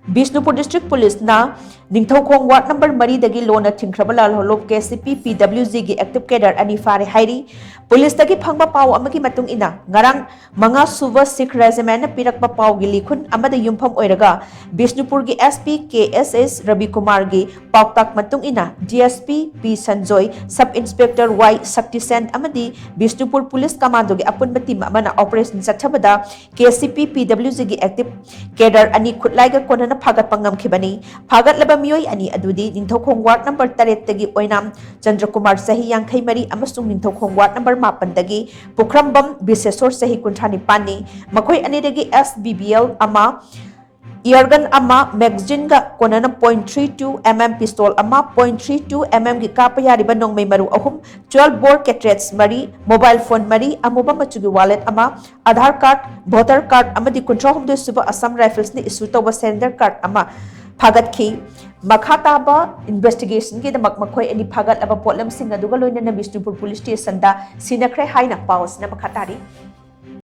BISHNUPUR District Police na Ningthoukhong Ward number 3 dagi lona Thingkhraba Lalhoulup Kcp-Pwg gi active cadre ani Phare HAIRI Police dagi phangba paw amagi matung ina ngarang manga suba Sikh regiment na pirakba paw gi likhun amada yumpham oiraga BISHNUPUR gi SP KSS Ravi Kumar gi pawtak matung ina DSP P Sanjoy Sub Inspector Y Saktisen amadi BISHNUPUR Police Commando gi apunba team amana operation chathabada Kcp-Pwg gi active cadre ani khutlaiga kona na phagat pangam khibani phagat laba miyoi ani adudi Ningthoukhong Ward number 8 tagi oinam Chandra Kumar sahi yangkhai mari amasung Ningthoukhong Ward number 9 tagi Pukhrambam Bisesor sahi kunthani pani makhoi ani dagi SBBL ama Eargun ama magazine ga konana .32 mm pistol ama .32 mm gi kapayari ba nong may maru ahum 12 bore cartridge mari mobile phone mari amuba machugi wallet ama Aadhaar card voter card ama di kuntra humde suba Assam Rifles ni issue tawba sender card ama phagat khi makhata ba investigation gi damak makhoi ani phagat aba potlam sing aduga loina na BISHNUPUR Police Station da sinakhre haina paus na makhatari